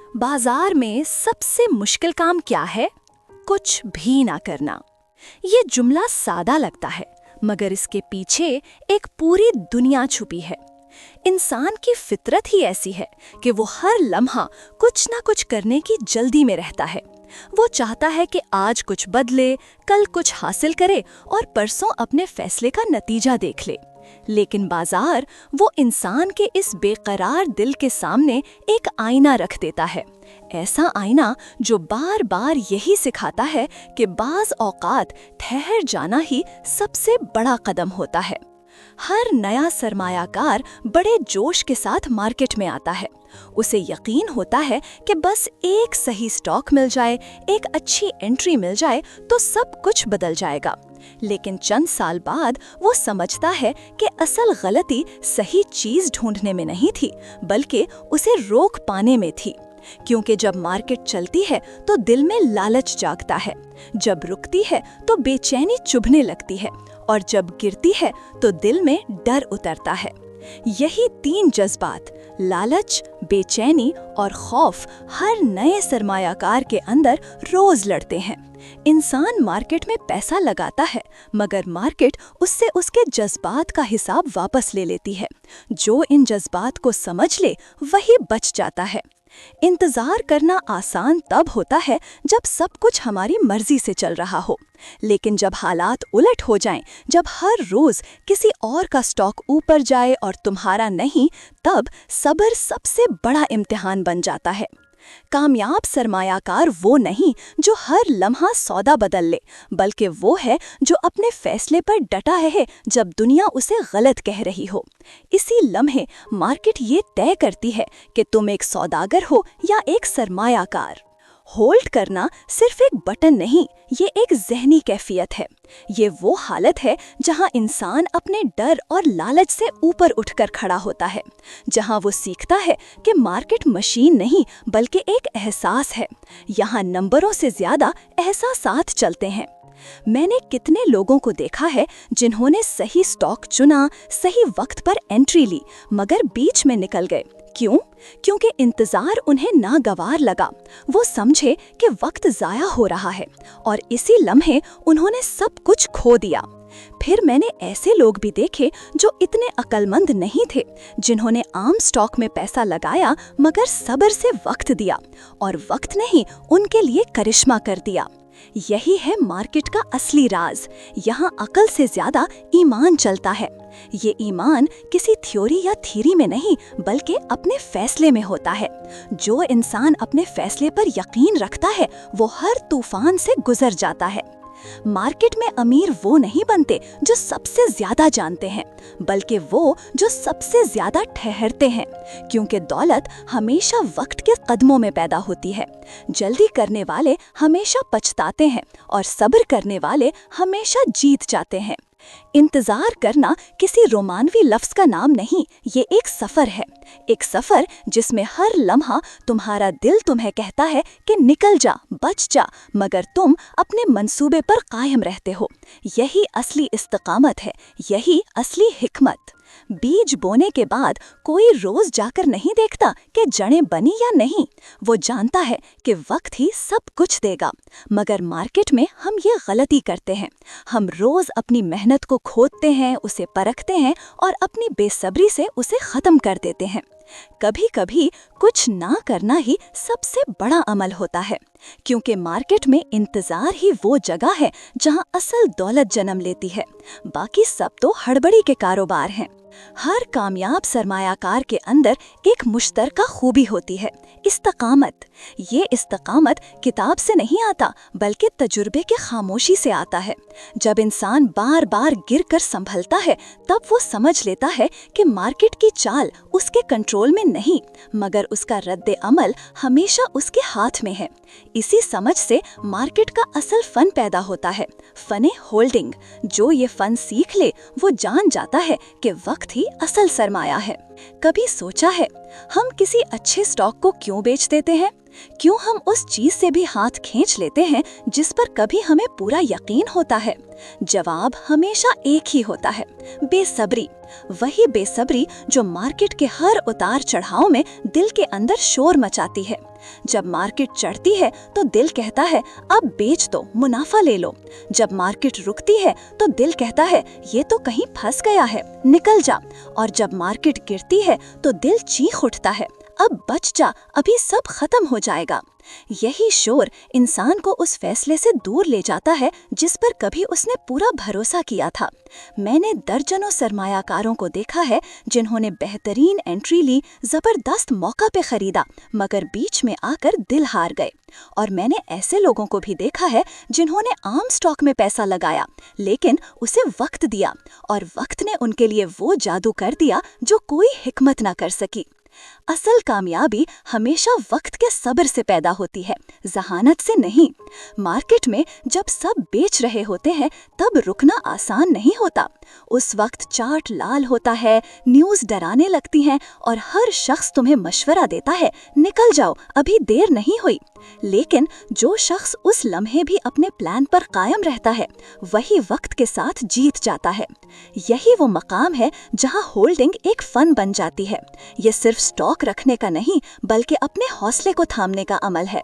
बाजार में सबसे मुश्किल काम क्या है? कुछ भी ना करना। ये जुमला सादा लगता है, मगर इसके पीछे एक पूरी दुनिया छुपी है। इंसान की फितरत ही ऐसी है कि वो हर लम्हा कुछ ना कुछ करने की जल्दी में रहता है। वो चाहता है कि आज कुछ बदले, कल कुछ हासिल करे और परसों अपने फैसले का नतीजा देख ले। लेकिन बाजार वो इंसान के इस बेकरार दिल के सामने एक आईना रख देता है। ऐसा आईना जो बार बार यही सिखाता है कि बाज़ औक़ात ठहर जाना ही सबसे बड़ा कदम होता है। हर नया सरमायाकार बड़े जोश के साथ मार्केट में आता है। उसे यकीन होता है कि बस एक सही स्टॉक मिल जाए, एक अच्छी एंट्री मिल जाए तो सब कुछ बदल जाएगा। लेकिन चंद साल बाद वो समझता है कि असल गलती सही चीज ढूंढने में नहीं थी, बल्कि उसे रोक पाने में थी। क्योंकि जब मार्केट चलती है तो दिल में लालच जागता है, जब रुकती है तो बेचैनी चुभने लगती है, और जब गिरती है तो दिल में डर उतरता है। यही तीन जज्बात, लालच, बेचैनी और खौफ, हर नए सरमायाकार के अंदर रोज लड़ते हैं। इंसान मार्केट में पैसा लगाता है, मगर मार्केट उससे उसके जज्बात का हिसाब वापस ले लेती है। जो इन जज्बात को समझ ले वही बच जाता है। इंतजार करना आसान तब होता है जब सब कुछ हमारी मर्जी से चल रहा हो, लेकिन जब हालात उलट हो जाएं, जब हर रोज किसी और का स्टॉक ऊपर जाए और तुम्हारा नहीं, तब सब्र सबसे बड़ा इम्तिहान बन जाता है। कामयाब सरमायाकार वो नहीं जो हर लम्हा सौदा बदल ले, बल्कि वो है जो अपने फैसले पर डटा है जब दुनिया उसे गलत कह रही हो। इसी लम्हे मार्केट ये तय करती है कि तुम एक सौदागर हो या एक सरमायाकार। होल्ड करना सिर्फ एक बटन नहीं, ये एक ज़हनी कैफियत है। ये वो हालत है जहां इंसान अपने डर और लालच से ऊपर उठकर खड़ा होता है, जहां वो सीखता है कि मार्केट मशीन नहीं बल्कि एक एहसास है। यहाँ नंबरों से ज़्यादा एहसासात चलते हैं। मैंने कितने लोगों को देखा है जिन्होंने सही स्टॉक चुना, सही वक्त पर एंट्री ली, मगर बीच में निकल गए। क्यों? क्योंकि इंतजार उन्हें नागवार लगा। वो समझे कि वक्त जाया हो रहा है और इसी लम्हे उन्होंने सब कुछ खो दिया। फिर मैंने ऐसे लोग भी देखे जो इतने अक्लमंद नहीं थे, जिन्होंने आम स्टॉक में पैसा लगाया मगर सब्र से वक्त दिया, और वक्त नहीं उनके लिए करिश्मा कर दिया। यही है मार्केट का असली राज। यहाँ अकल से ज्यादा ईमान चलता है। ये ईमान किसी थ्योरी या थीरी में नहीं बल्कि अपने फैसले में होता है। जो इंसान अपने फैसले पर यकीन रखता है वो हर तूफान से गुजर जाता है। मार्केट में अमीर वो नहीं बनते जो सबसे ज्यादा जानते हैं, बल्कि वो जो सबसे ज्यादा ठहरते हैं, क्योंकि दौलत हमेशा वक्त के कदमों में पैदा होती है। जल्दी करने वाले हमेशा पछताते हैं और सब्र करने वाले हमेशा जीत जाते हैं। इंतजार करना किसी रोमानवी लफ्ज का नाम नहीं, ये एक सफर है। एक सफर जिसमें हर लम्हा तुम्हारा दिल तुम्हें कहता है कि निकल जा, बच जा, मगर तुम अपने मंसूबे पर कायम रहते हो। यही असली इस्तिकामत है, यही असली हिकमत। बीज बोने के बाद कोई रोज जाकर नहीं देखता कि जड़ें बनी या नहीं। वो जानता है कि वक्त ही सब कुछ देगा। मगर मार्केट में हम ये गलती करते हैं। हम रोज अपनी मेहनत को खोदते हैं, उसे परखते हैं और अपनी बेसब्री से उसे खत्म कर देते हैं। कभी कभी कुछ ना करना ही सबसे बड़ा अमल होता है, क्योंकि मार्केट में इंतजार ही वो जगह है जहां असल दौलत जन्म लेती है। बाकी सब तो हड़बड़ी के कारोबार हैं। हर कामयाब सरमायाकार के अंदर एक मुश्तरका खूबी होती है, इस्तिकामत। ये इस्तिकामत किताब से नहीं आता बल्कि तजुर्बे के खामोशी से आता है। जब इंसान बार बार गिर कर संभलता है तब वो समझ लेता है कि मार्केट की चाल उसके कंट्रोल में नहीं, मगर उसका रद्द अमल हमेशा उसके हाथ में है। इसी समझ से मार्केट का असल फन पैदा होता है, फने होल्डिंग। जो ये फन सीख ले वो जान जाता है कि वक्त ही असल सरमाया है। कभी सोचा है हम किसी अच्छे स्टॉक को क्यों बेच देते हैं? क्यों हम उस चीज से भी हाथ खींच लेते हैं जिस पर कभी हमें पूरा यकीन होता है? जवाब हमेशा एक ही होता है, बेसब्री। वही बेसब्री जो मार्केट के हर उतार चढ़ाव में दिल के अंदर शोर मचाती है। जब मार्केट चढ़ती है तो दिल कहता है अब बेच दो, मुनाफा ले लो। जब मार्केट रुकती है तो दिल कहता है ये तो कहीं फंस गया है, निकल जा। और जब मार्केट गिरती है तो दिल चीख उठता है अब बच जा, अभी सब खत्म हो जाएगा। यही शोर इंसान को उस फैसले से दूर ले जाता है जिस पर कभी उसने पूरा भरोसा किया था। मैंने दर्जनों सरमायाकारों को देखा है जिन्होंने बेहतरीन एंट्री ली, जबरदस्त मौका पे खरीदा, मगर बीच में आकर दिल हार गए। और मैंने ऐसे लोगों को भी देखा है जिन्होंने आम स्टॉक में पैसा लगाया, लेकिन उसे वक्त दिया और वक्त ने उनके लिए वो जादू कर दिया जो कोई हिकमत ना कर सकी। असल कामयाबी हमेशा वक्त के सब्र से पैदा होती है, जहानत से नहीं। मार्केट में जब सब बेच रहे होते हैं तब रुकना आसान नहीं होता। उस वक्त चार्ट लाल होता है, न्यूज़ डराने लगती हैं और हर शख्स तुम्हें मशवरा देता है निकल जाओ, अभी देर नहीं हुई। लेकिन जो शख्स उस लम्हे भी अपने प्लान पर कायम रहता है वही वक्त के साथ जीत जाता है। यही वो मकाम है जहां होल्डिंग एक फन बन जाती है। ये सिर्फ स्टॉक रखने का नहीं बल्कि अपने हौसले को थामने का अमल है।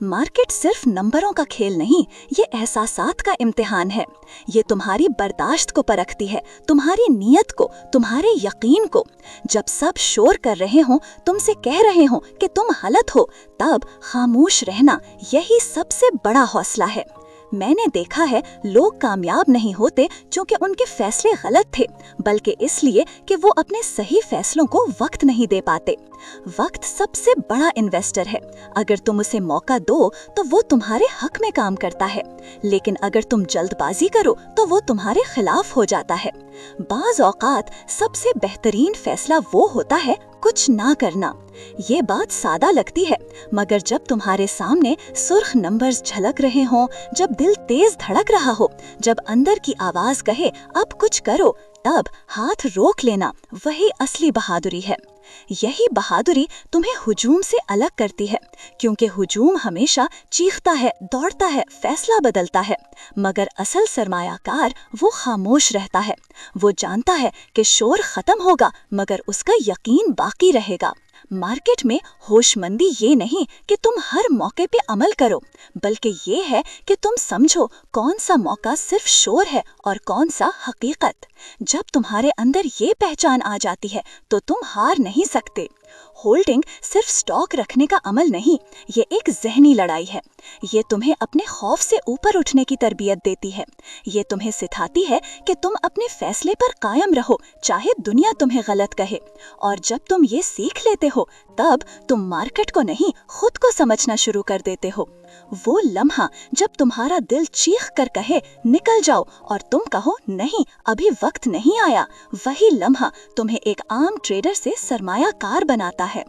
मार्केट सिर्फ नंबरों का खेल नहीं, ये एहसासात का इम्तिहान है। ये तुम्हारी बर्दाश्त को परखती है, तुम्हारी नीयत को, तुम्हारे यकीन को। जब सब शोर कर रहे हों, तुमसे कह रहे हों कि तुम गलत हो, तब खामोश रहना यही सबसे बड़ा हौसला है। मैंने देखा है लोग कामयाब नहीं होते क्योंकि उनके फैसले गलत थे, बल्कि इसलिए कि वो अपने सही फैसलों को वक्त नहीं दे पाते। वक्त सबसे बड़ा इन्वेस्टर है। अगर तुम उसे मौका दो तो वो तुम्हारे हक में काम करता है, लेकिन अगर तुम जल्दबाजी करो तो वो तुम्हारे खिलाफ हो जाता है। बाज़ औकात सबसे बेहतरीन फैसला वो होता है कुछ ना करना। ये बात सादा लगती है, मगर जब तुम्हारे सामने सुर्ख नंबर्स झलक रहे हों, जब दिल तेज धड़क रहा हो, जब अंदर की आवाज कहे अब कुछ करो, तब हाथ रोक लेना वही असली बहादुरी है। यही बहादुरी तुम्हें हुजूम से अलग करती है, क्योंकि हुजूम हमेशा चीखता है, दौड़ता है, फैसला बदलता है, मगर असल सरमायाकार वो खामोश रहता है। वो जानता है कि शोर खत्म होगा मगर उसका यकीन बाकी रहेगा। मार्केट में होशमंदी ये नहीं कि तुम हर मौके पे अमल करो, बल्कि ये है कि तुम समझो कौन सा मौका सिर्फ शोर है और कौन सा हकीकत। जब तुम्हारे अंदर ये पहचान आ जाती है तो तुम हार नहीं सकते। होल्डिंग सिर्फ स्टॉक रखने का अमल नहीं, ये एक ज़हनी लड़ाई है। ये तुम्हें अपने खौफ से ऊपर उठने की तरबियत देती है। ये तुम्हें सिखाती है कि तुम अपने फैसले पर कायम रहो, चाहे दुनिया तुम्हें गलत कहे। और जब तुम ये सीख लेते हो, तब तुम मार्केट को नहीं, खुद को समझना शुरू कर देते हो। वो लम्हा जब तुम्हारा दिल चीख कर कहे निकल जाओ और तुम कहो नहीं, अभी वक्त नहीं आया, वही लम्हा तुम्हें एक आम ट्रेडर से सरमायाकार बनाता है।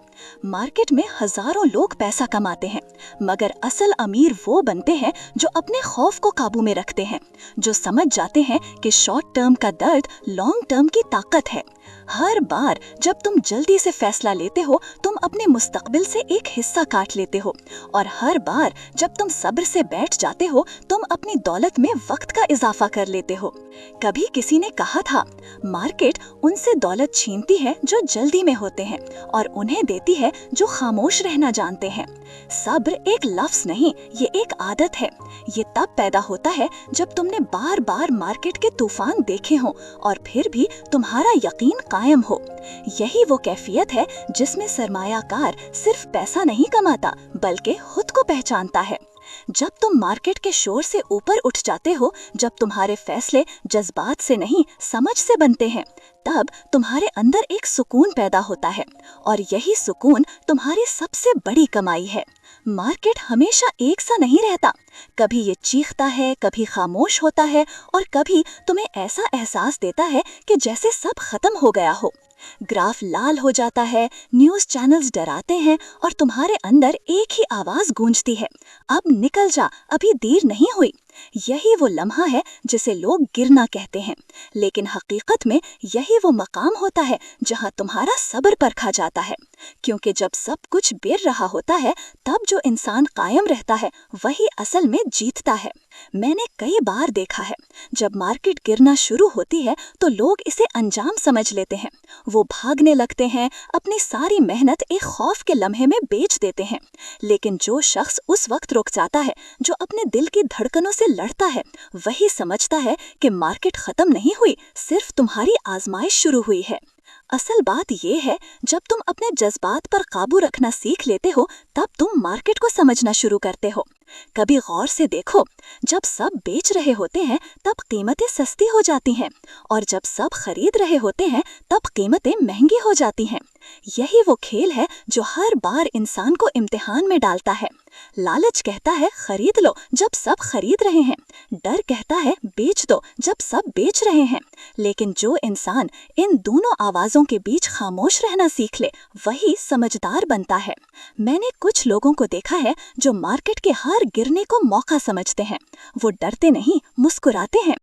मार्केट में हजारों लोग पैसा कमाते हैं, मगर असल अमीर वो बनते हैं जो अपने खौफ को काबू में रखते हैं, जो समझ जाते हैं कि शॉर्ट टर्म का दर्द लॉन्ग टर्म की ताकत है। हर बार जब तुम जल्दी से फैसला लेते हो, तुम अपने मुस्तकबिल से एक हिस्सा काट लेते हो, और हर बार जब तुम सब्र से बैठ जाते हो, तुम अपनी दौलत में वक्त का इजाफा कर लेते हो। कभी किसी ने कहा था, मार्केट उनसे दौलत छीनती है जो जल्दी में होते हैं और उन्हें देती है जो खामोश रहना जानते हैं। सब्र एक लफ्ज नहीं, ये एक आदत है। ये तब पैदा होता है जब तुमने बार बार मार्केट के तूफान देखे हों और फिर भी तुम्हारा यकीन कायम हो। यही वो कैफियत है जिसमें सरमायाकार सिर्फ पैसा नहीं कमाता बल्कि खुद को पहचानता है। जब तुम मार्केट के शोर से ऊपर उठ जाते हो, जब तुम्हारे फैसले जज्बात से नहीं समझ से बनते हैं, तब तुम्हारे अंदर एक सुकून पैदा होता है, और यही सुकून तुम्हारी सबसे बड़ी कमाई है। मार्केट हमेशा एक सा नहीं रहता। कभी ये चीखता है, कभी खामोश होता है, और कभी तुम्हें ऐसा एहसास देता है कि जैसे सब खत्म हो गया हो। ग्राफ लाल हो जाता है, न्यूज़ चैनल्स डराते हैं, और तुम्हारे अंदर एक ही आवाज गूंजती है, अब निकल जा, अभी देर नहीं हुई। यही वो लम्हा है जिसे लोग गिरना कहते हैं, लेकिन हकीकत में यही वो मकाम होता है जहां तुम्हारा सब्र परखा जाता है। क्योंकि जब सब कुछ गिर रहा होता है तब जो इंसान कायम रहता है वही असल में जीतता है। मैंने कई बार देखा है, जब मार्केट गिरना शुरू होती है तो लोग इसे अंजाम समझ लेते हैं। वो भागने लगते हैं, अपनी सारी मेहनत एक खौफ के लम्हे में बेच देते हैं। लेकिन जो शख्स उस वक्त रुक जाता है, जो अपने दिल की धड़कनों से लड़ता है, वही समझता है कि मार्केट खत्म नहीं हुई, सिर्फ तुम्हारी आजमाइश शुरू हुई है। असल बात यह है, जब तुम अपने जज्बात पर काबू रखना सीख लेते हो तब तुम मार्केट को समझना शुरू करते हो। कभी गौर से देखो, जब सब बेच रहे होते हैं तब कीमतें सस्ती हो जाती हैं, और जब सब खरीद रहे होते हैं तब कीमतें महंगी हो जाती हैं। यही वो खेल है जो हर बार इंसान को इम्तिहान में डालता है। लालच कहता है खरीद लो जब सब खरीद रहे हैं, डर कहता है बेच दो जब सब बेच रहे हैं। लेकिन जो इंसान इन दोनों आवाज़ों के बीच खामोश रहना सीख ले, वही समझदार बनता है। मैंने कुछ लोगों को देखा है जो मार्केट के हर गिरने को मौका समझते हैं। वो डरते नहीं, मुस्कुराते हैं।